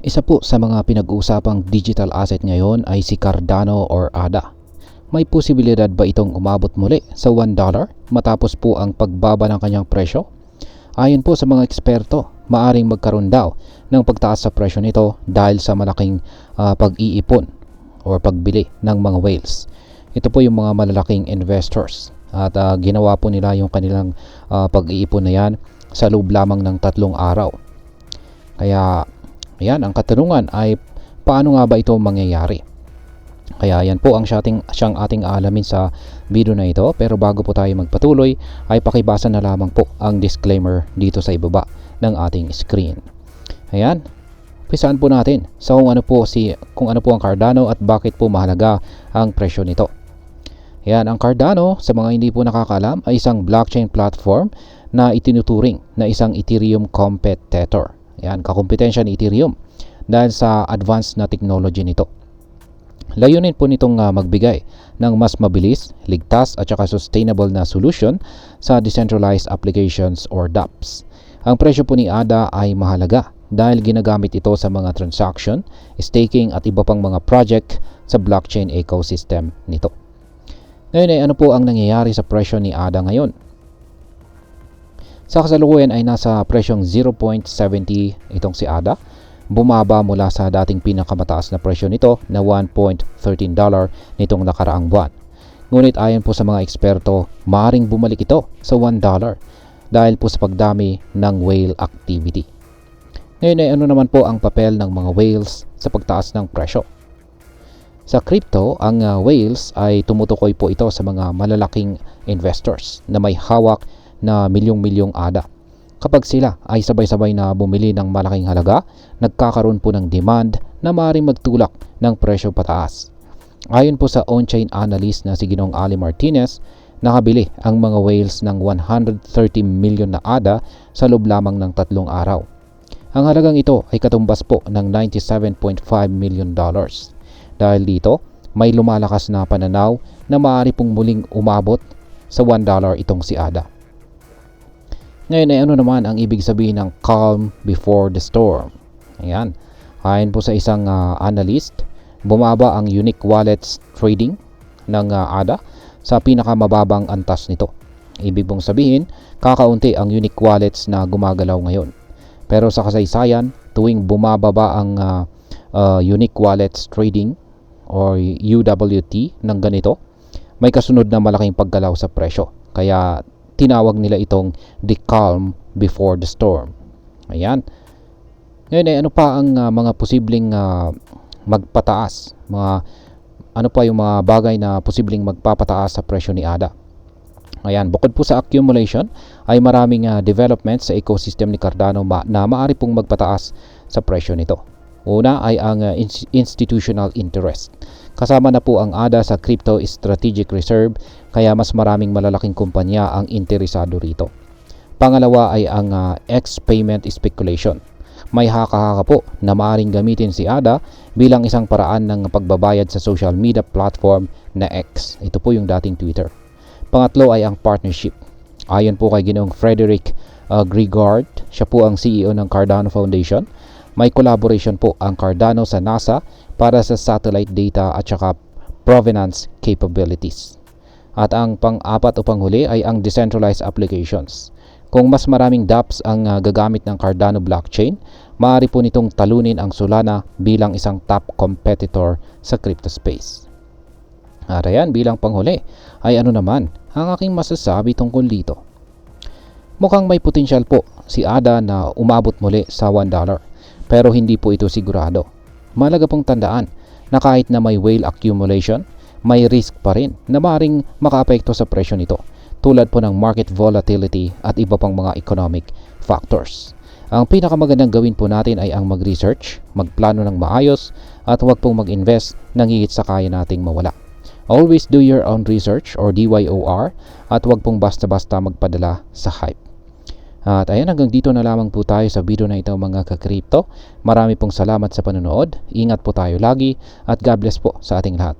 Isa po sa mga pinag-uusapang digital asset ngayon ay si Cardano or ADA. May posibilidad ba itong umabot muli sa $1 matapos po ang pagbaba ng kanyang presyo? Ayon po sa mga eksperto, maaring magkaroon daw ng pagtaas sa presyo nito dahil sa malaking pag-iipon or pagbili ng mga whales. Ito po yung mga malalaking investors at ginawa po nila yung kanilang pag-iipon na yan sa loob lamang ng 3 araw. Kaya yan, ang katanungan ay paano nga ba ito mangyayari? Kaya yan po ang siyang ating alamin sa video na ito. Pero bago po tayo magpatuloy ay pakibasa na lamang po ang disclaimer dito sa ibaba ng ating screen. Ayan, pisaan po natin sa kung ano po ang Cardano at bakit po mahalaga ang presyo nito. Ayan, ang Cardano, sa mga hindi po nakakaalam, ay isang blockchain platform na itinuturing na isang Ethereum competitor. Ayan, kakumpetensya ni Ethereum dahil sa advanced na technology nito. Layunin po nitong magbigay ng mas mabilis, ligtas at saka sustainable na solution sa decentralized applications or dApps. Ang presyo po ni ADA ay mahalaga dahil ginagamit ito sa mga transaction, staking at iba pang mga project sa blockchain ecosystem nito. Ngayon ay ano po ang nangyayari sa presyo ni ADA ngayon? Sa kasalukuyan ay nasa presyong 0.70 itong si ADA. Bumaba mula sa dating pinakamataas na presyo nito na $1.13 nitong nakaraang buwan. Ngunit ayon po sa mga eksperto, maaaring bumalik ito sa $1 dahil po sa pagdami ng whale activity. Ngayon ay ano naman po ang papel ng mga whales sa pagtaas ng presyo? Sa crypto, ang whales ay tumutukoy po ito sa mga malalaking investors na may hawak na milyong-milyong ADA. Kapag sila ay sabay-sabay na bumili ng malaking halaga, nagkakaroon po ng demand na maaaring magtulak ng presyo pataas. Ayon po sa on-chain analyst na si Ginoong Ali Martinez, nakabili ang mga whales ng 130 million na ADA sa loob lamang ng 3 araw. Ang halagang ito ay katumbas po ng $97.5 million. Dahil dito, may lumalakas na pananaw na maaari pong muling umabot sa $1 itong si ADA. Ngayon ay ano naman ang ibig sabihin ng calm before the storm? Ayan. Ayon po sa isang analyst, bumaba ang unique wallets trading ng ADA sa pinakamababang antas nito. Ibig pong sabihin, kakaunti ang unique wallets na gumagalaw ngayon. Pero sa kasaysayan, tuwing bumababa ang unique wallets trading or UWT ng ganito, may kasunod na malaking paggalaw sa presyo. Kaya tinawag nila itong the calm before the storm. Ayan. Ngayon ay ano pa ang mga posibleng magpataas? Ano pa yung mga bagay na posibleng magpapataas sa presyo ni ADA? Ayan, bukod po sa accumulation ay maraming developments sa ecosystem ni Cardano na maaari pong magpataas sa presyo nito. Una ay ang institutional interest. Kasama na po ang ADA sa crypto strategic reserve kaya mas maraming malalaking kumpanya ang interesado rito. Pangalawa ay ang X-payment speculation. May haka-haka po na maaaring gamitin si ADA bilang isang paraan ng pagbabayad sa social media platform na X. Ito po yung dating Twitter. Pangatlo ay ang partnership. Ayon po kay Ginoong Frederick Grigard, siya po ang CEO ng Cardano Foundation. May collaboration po ang Cardano sa NASA para sa satellite data at saka provenance capabilities. At ang pang-apat o panghuli ay ang decentralized applications. Kung mas maraming dApps ang gagamit ng Cardano blockchain, maaari po nitong talunin ang Solana bilang isang top competitor sa crypto space. At ayan, bilang panghuli ay ano naman ang aking masasabi tungkol dito. Mukhang may potensyal po si ADA na umabot muli sa $1. Pero hindi po ito sigurado. Mahalaga pong tandaan na kahit na may whale accumulation, may risk pa rin na maaaring makaapekto sa presyo nito, tulad po ng market volatility at iba pang mga economic factors. Ang pinakamagandang gawin po natin ay ang mag-research, magplano ng maayos at huwag pong mag-invest nang higit sa kaya nating mawala. Always do your own research or DYOR at huwag pong basta-basta magpadala sa hype. At ayan, hanggang dito na lamang po tayo sa video na ito mga ka-crypto. Marami pong salamat sa panonood. Ingat po tayo lagi at God bless po sa ating lahat.